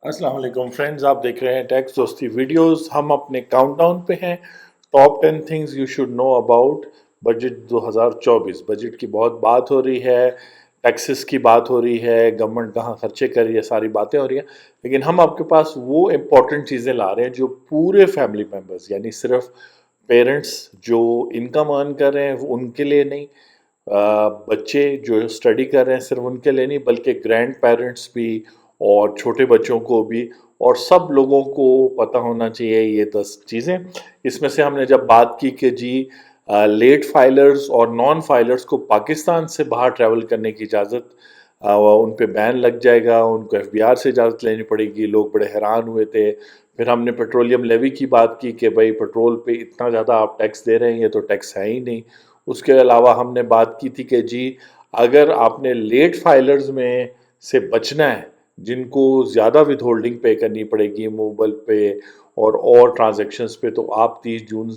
अस्सलाम वालेकुम फ्रेंड्स, आप देख रहे हैं टैक्स दोस्ती वीडियोस। हम अपने काउंटडाउन पे हैं। Top 10 things you should know about budget 2024। Budget की बहुत बात हो रही है, टैक्सेस की बात हो रही है, गवर्नमेंट कहाँ खर्चे कर रही है, सारी बातें हो रही हैं। लेकिन हम आपके पास वो इम्पोर्टेंट चीज़ें ला रहे हैं जो पूरे फैमिली मेम्बर्स यानी सिर्फ पेरेंट्स जो इनकम अर्न कर रहे हैं वो उनके लिए नहीं, बच्चे जो स्टडी कर रहे हैं सिर्फ उनके लिए नहीं, बल्कि ग्रैंड पेरेंट्स भी और छोटे बच्चों को भी, और सब लोगों को पता होना चाहिए ये 10 चीज़ें। इसमें से हमने जब बात की कि जी लेट फाइलर्स और नॉन फाइलर्स को पाकिस्तान से बाहर ट्रैवल करने की इजाज़त, उन पे बैन लग जाएगा, उनको एफबीआर से इजाज़त लेनी पड़ेगी, लोग बड़े हैरान हुए थे। फिर हमने पेट्रोलियम लेवी की बात की कि भाई पेट्रोल पे इतना ज़्यादा आप टैक्स दे रहे हैं, ये तो टैक्स है ही नहीं। उसके अलावा हमने बात की थी कि जी अगर आपने लेट फाइलर्स में से बचना है, जिनको ज़्यादा विद होल्डिंग पे करनी पड़ेगी मोबाइल पे और ट्रांजैक्शंस पे, तो आप 30 जून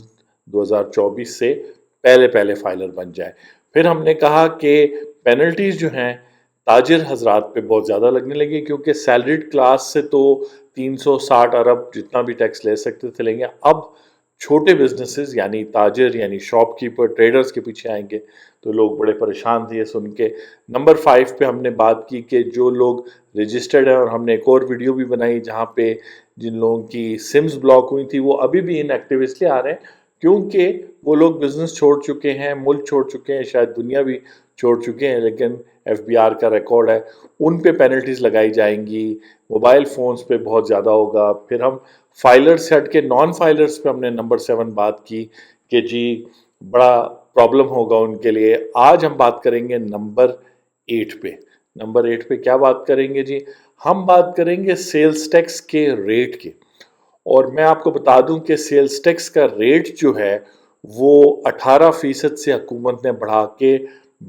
2024 से पहले पहले फाइलर बन जाए। फिर हमने कहा कि पेनल्टीज जो हैं ताजिर हजरात पे बहुत ज़्यादा लगने लगी, क्योंकि सैलरीड क्लास से तो 360 अरब जितना भी टैक्स ले सकते थे लेंगे, अब छोटे बिजनेसेस यानी ताजिर यानी शॉपकीपर ट्रेडर्स के पीछे आएंगे। तो लोग बड़े परेशान थे ये सुन के। नंबर 5 पे हमने बात की कि जो लोग रजिस्टर्ड है, और हमने एक और वीडियो भी बनाई जहाँ पे जिन लोगों की सिम्स ब्लॉक हुई थी वो अभी भी इनएक्टिव इसलिए आ रहे हैं क्योंकि वो लोग बिजनेस छोड़ चुके हैं, मुल्क छोड़ चुके हैं, शायद दुनिया भी छोड़ चुके हैं, लेकिन एफबीआर का रिकॉर्ड है, उन पे पेनल्टीज लगाई जाएंगी। मोबाइल फोन्स पे बहुत ज़्यादा होगा। फिर हम फाइलर्स से हट के नॉन फाइलर्स पे हमने नंबर 7 बात की कि जी बड़ा प्रॉब्लम होगा उनके लिए। आज हम बात करेंगे नंबर 8 पे। नंबर 8 पे क्या बात करेंगे जी? हम बात करेंगे सेल्स टैक्स के रेट के। और मैं आपको बता दूं कि सेल्स टैक्स का रेट जो है वो 18% से हुकूमत ने बढ़ा के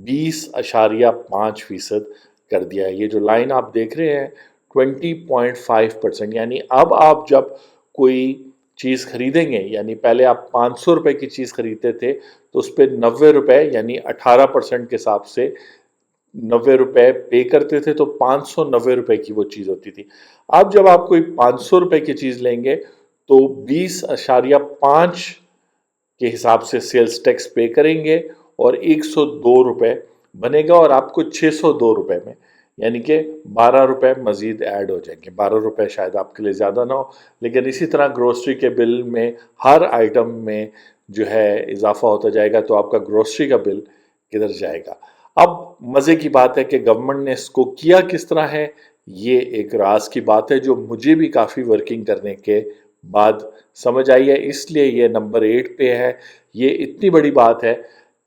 20.5% कर दिया है। ये जो लाइन आप देख रहे हैं 20.5%, यानी अब आप जब कोई चीज़ खरीदेंगे, यानी पहले आप 500 रुपए की चीज़ खरीदते थे तो उस पर 90 रुपए यानी 18% के हिसाब से 90 रुपए पे करते थे, तो 590 रुपए की वो चीज़ होती थी। अब जब आप कोई 500 रुपए की चीज़ लेंगे तो 20.5 के हिसाब से सेल्स टैक्स पे करेंगे और 102 रुपए बनेगा, और आपको 602 रुपए में यानी कि 12 रुपए मजीद ऐड हो जाएंगे। 12 रुपए शायद आपके लिए ज़्यादा ना हो, लेकिन इसी तरह ग्रोसरी के बिल में हर आइटम में जो है इजाफा होता जाएगा, तो आपका ग्रोसरी का बिल किधर जाएगा। अब मज़े की बात है कि गवर्नमेंट ने इसको किया किस तरह है, ये एक राज की बात है जो मुझे भी काफ़ी वर्किंग करने के बाद समझ आई है, इसलिए ये नंबर 8 पे है। ये इतनी बड़ी बात है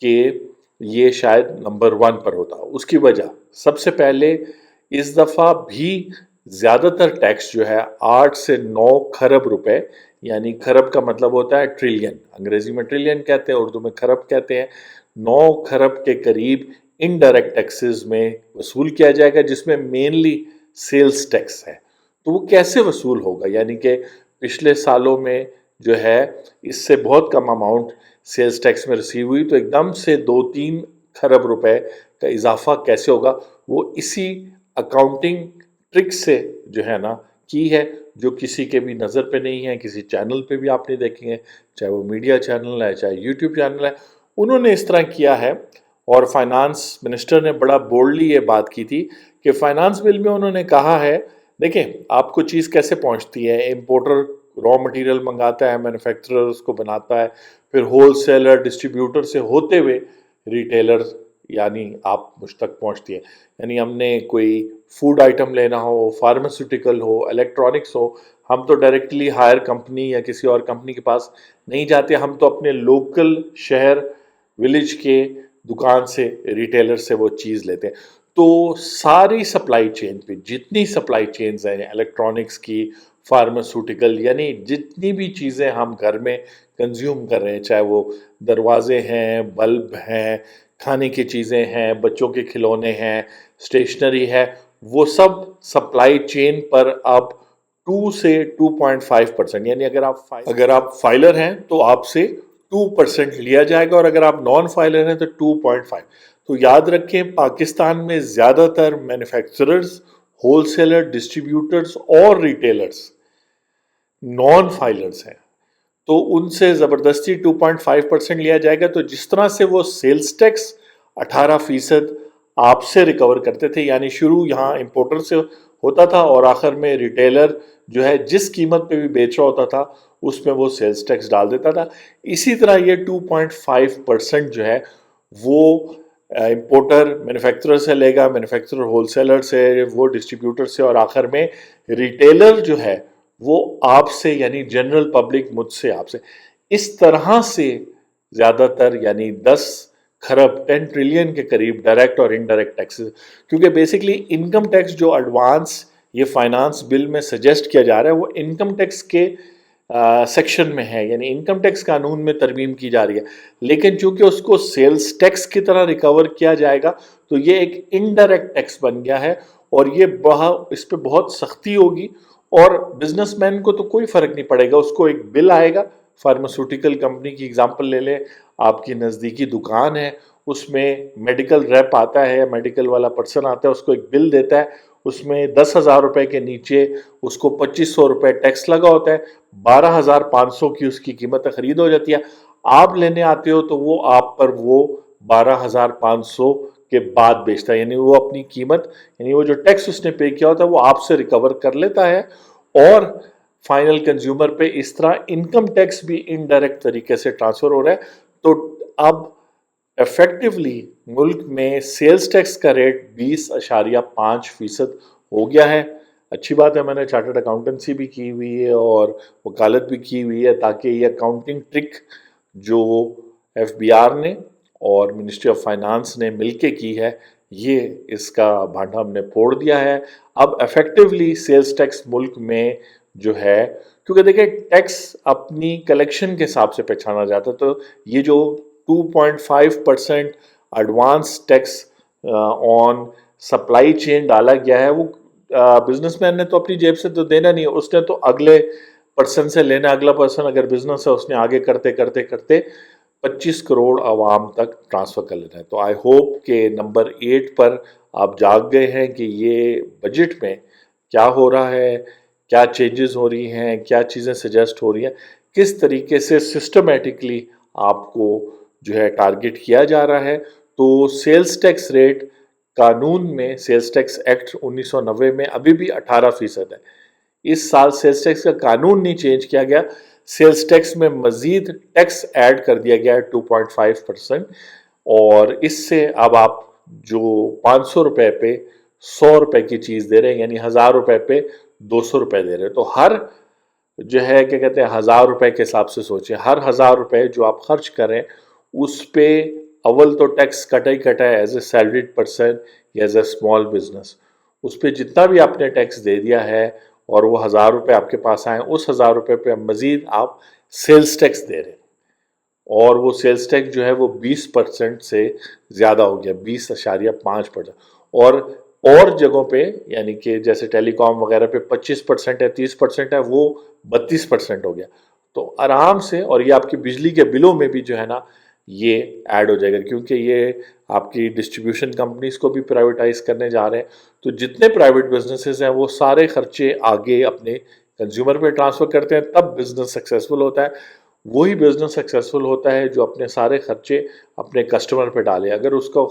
कि ये शायद नंबर 1 पर होता। उसकी वजह सबसे पहले इस दफ़ा भी ज़्यादातर टैक्स जो है 8 से 9 खरब रुपए, यानी खरब का मतलब होता है ट्रिलियन, अंग्रेजी में ट्रिलियन कहते हैं, उर्दू में खरब कहते हैं। 9 खरब के करीब इनडायरेक्ट टैक्सेस में वसूल किया जाएगा, जिसमें मेनली सेल्स टैक्स है। तो वो कैसे वसूल होगा, यानी कि पिछले सालों में जो है इससे बहुत कम अमाउंट सेल्स टैक्स में रिसीव हुई, तो एकदम से 2-3 खरब रुपए का इजाफा कैसे होगा, वो इसी अकाउंटिंग ट्रिक से जो है ना की है, जो किसी के भी नज़र पे नहीं है, किसी चैनल पे भी आप नहीं देखेंगे, चाहे वो मीडिया चैनल है चाहे यूट्यूब चैनल है, उन्होंने इस तरह किया है। और फाइनेंस मिनिस्टर ने बड़ा बोल्डली ये बात की थी कि फाइनेंस बिल में उन्होंने कहा है, देखें आपको चीज़ कैसे पहुंचती है, इंपोर्टर रॉ मटेरियल मंगाता है, मैन्युफैक्चरर उसको बनाता है, फिर होलसेलर डिस्ट्रीब्यूटर से होते हुए रिटेलर यानी आप मुझ तक पहुंचती है। यानी हमने कोई फूड आइटम लेना हो, फार्मास्यूटिकल हो, इलेक्ट्रॉनिक्स हो, हम तो डायरेक्टली हायर कंपनी या किसी और कंपनी के पास नहीं जाते, हम तो अपने लोकल शहर विलेज के दुकान से रिटेलर से वो चीज़ लेते हैं। तो सारी सप्लाई चेन पे जितनी सप्लाई चेन्स हैं इलेक्ट्रॉनिक्स की, फार्मास्यूटिकल, यानी जितनी भी चीज़ें हम घर में कंज्यूम कर रहे हैं, चाहे वो दरवाजे हैं, बल्ब हैं, खाने की चीज़ें हैं, बच्चों के खिलौने हैं, स्टेशनरी है, वो सब सप्लाई चेन पर अब 2 से 2.5%, यानी अगर आप फाइलर हैं तो आपसे 2% लिया जाएगा, और अगर आप नॉन फाइलर हैं तो 2.5। तो याद रखें पाकिस्तान में ज़्यादातर मैन्युफैक्चरर्स ہول سیلر, ڈسٹریبیوٹرز اور ریٹیلرز نان فائلرز ہیں, تو ان سے زبردستی 2.5% لیا جائے گا. تو جس طرح سے وہ سیلز ٹیکس 18% آپ سے ریکور کرتے تھے, یعنی شروع یہاں امپورٹر سے ہوتا تھا اور آخر میں ریٹیلر جو ہے جس قیمت پہ بھی بیچ رہا ہوتا تھا اس میں وہ سیلز ٹیکس ڈال دیتا تھا, اسی طرح یہ 2.5% جو ہے وہ امپورٹر مینوفیکچرر سے لے گا, مینوفیکچرر ہول سیلر سے, وہ ڈسٹریبیوٹر سے, اور آخر میں ریٹیلر جو ہے وہ آپ سے, یعنی جنرل پبلک مجھ سے, آپ سے. اس طرح سے زیادہ تر یعنی 10 کھرب 10 ٹریلین کے قریب ڈائریکٹ اور انڈائریکٹ ٹیکسز, کیونکہ بیسکلی انکم ٹیکس جو ایڈوانس یہ فائنانس بل میں سجیسٹ کیا جا رہا ہے وہ انکم ٹیکس کے سیکشن میں ہے, یعنی انکم ٹیکس قانون میں ترمیم کی جا رہی ہے, لیکن چونکہ اس کو سیلز ٹیکس کی طرح ریکور کیا جائے گا تو یہ ایک انڈائریکٹ ٹیکس بن گیا ہے, اور یہ اس پہ بہت سختی ہوگی, اور بزنس مین کو تو کوئی فرق نہیں پڑے گا, اس کو ایک بل آئے گا. فارماسیوٹیکل کمپنی کی اگزامپل لے لیں, آپ کی نزدیکی دکان ہے, اس میں میڈیکل ریپ آتا ہے, میڈیکل والا پرسن آتا ہے, اس کو ایک بل دیتا ہے, اس میں 10,000 روپے کے نیچے اس کو 2,500 روپے ٹیکس لگا ہوتا ہے, 12,500 کی اس کی قیمت خرید ہو جاتی ہے. آپ لینے آتے ہو تو وہ آپ پر وہ 12,500 کے بعد بیچتا ہے, یعنی وہ اپنی قیمت, یعنی وہ جو ٹیکس اس نے پے کیا ہوتا ہے وہ آپ سے ریکور کر لیتا ہے, اور فائنل کنزیومر پہ اس طرح انکم ٹیکس بھی انڈائریکٹ طریقے سے ٹرانسفر ہو رہا ہے. تو اب ایفیکٹولی ملک میں سیلز ٹیکس کا ریٹ 20.5% ہو گیا ہے. اچھی بات ہے, میں نے چارٹرڈ اکاؤنٹنسی بھی کی ہوئی ہے اور وکالت بھی کی ہوئی ہے, تاکہ یہ اکاؤنٹنگ ٹرک جو FBR نے اور منسٹری آف فائنانس نے مل کے کی ہے, یہ اس کا بھانڈا ہم نے پھوڑ دیا ہے. اب ایفیکٹولی سیلز ٹیکس ملک میں جو ہے, کیونکہ دیکھیں ٹیکس اپنی کلیکشن کے حساب سے پہچانا جاتا ہے, تو یہ جو 2.5% ایڈوانس ٹیکس آن سپلائی چین ڈالا گیا ہے, وہ بزنس مین نے تو اپنی جیب سے تو دینا نہیں ہے, اس نے تو اگلے پرسن سے لینا. اگلا پرسن اگر بزنس ہے اس نے آگے کرتے کرتے کرتے 25 کروڑ عوام تک ٹرانسفر کر لینا ہے. تو آئی ہوپ کہ نمبر 8 پر آپ جاگ گئے ہیں کہ یہ بجٹ میں کیا ہو رہا ہے, کیا چینجز ہو رہی ہیں, کیا چیزیں سجیسٹ ہو رہی ہیں, کس طریقے سے سسٹمیٹکلی آپ کو جو ہے ٹارگٹ کیا جا رہا ہے. تو سیلز ٹیکس ریٹ قانون میں, سیلز ٹیکس ایکٹ 1990 میں ابھی بھی 18% ہے. اس سال سیلز ٹیکس کا قانون نہیں چینج کیا گیا, سیلز ٹیکس میں مزید ٹیکس ایڈ کر دیا گیا ہے 2.5%, اور اس سے اب آپ جو 500 روپے پہ 100 روپے کی چیز دے رہے ہیں, یعنی 1000 روپے پہ 200 روپے دے رہے ہیں. تو ہر جو ہے کیا کہتے ہیں 1000 روپے کے حساب سے سوچیں, ہر 1000 روپے جو آپ خرچ کریں اس پہ اول تو ٹیکس کٹا ہی کٹا ہے ایز اے سیلریڈ پرسن یا ایز اے اسمال بزنس, اس پہ جتنا بھی آپ نے ٹیکس دے دیا ہے اور وہ 1000 روپے آپ کے پاس آئیں, اس 1000 روپے پہ مزید آپ سیلز ٹیکس دے رہے ہیں, اور وہ سیلز ٹیکس جو ہے وہ 20% سے زیادہ ہو گیا, 20.5%. اور جگہوں پہ یعنی کہ جیسے ٹیلی کام وغیرہ پہ 25% ہے, 30% ہے, وہ 32% ہو گیا. تو آرام سے, اور یہ آپ کی بجلی کے بلوں میں بھی جو ہے نا یہ ایڈ ہو جائے گا, کیونکہ یہ آپ کی ڈسٹریبیوشن کمپنیز کو بھی پرائیویٹائز کرنے جا رہے ہیں. تو جتنے پرائیویٹ بزنسز ہیں وہ سارے خرچے آگے اپنے کنزیومر پہ ٹرانسفر کرتے ہیں, تب بزنس سکسیسفل ہوتا ہے. وہی بزنس سکسیسفل ہوتا ہے جو اپنے سارے خرچے اپنے کسٹمر پہ ڈالے. اگر اس کو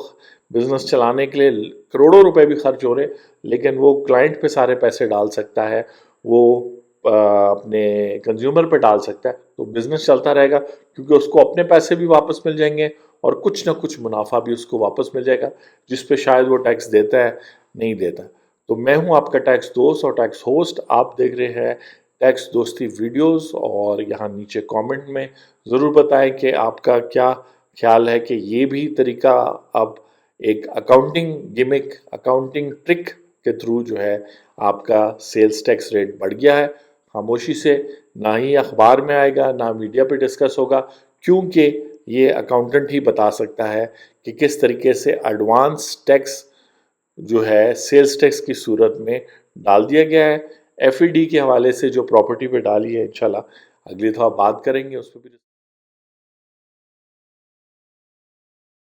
بزنس چلانے کے لیے کروڑوں روپے بھی خرچ ہو رہے لیکن وہ کلائنٹ پہ سارے پیسے ڈال سکتا ہے, وہ اپنے کنزیومر پہ ڈال سکتا ہے, تو بزنس چلتا رہے گا, کیونکہ اس کو اپنے پیسے بھی واپس مل جائیں گے اور کچھ نہ کچھ منافع بھی اس کو واپس مل جائے گا, جس پہ شاید وہ ٹیکس دیتا ہے نہیں دیتا. تو میں ہوں آپ کا ٹیکس دوست اور ٹیکس ہوسٹ, آپ دیکھ رہے ہیں ٹیکس دوستی ویڈیوز, اور یہاں نیچے کامنٹ میں ضرور بتائیں کہ آپ کا کیا خیال ہے کہ یہ بھی طریقہ اب ایک اکاؤنٹنگ گمک, اکاؤنٹنگ ٹرک کے تھرو جو ہے آپ کا سیلز ٹیکس ریٹ بڑھ گیا ہے. خاموشی سے نہ ہی اخبار میں آئے گا, نہ میڈیا پہ ڈسکس ہوگا, کیونکہ یہ اکاؤنٹنٹ ہی بتا سکتا ہے کہ کس طریقے سے ایڈوانس ٹیکس جو ہے سیلز ٹیکس کی صورت میں ڈال دیا گیا ہے. FED کے حوالے سے جو پراپرٹی پہ ڈالی ہے, انشاءاللہ اگلی دفعہ بات کریں گے اس پہ بھی.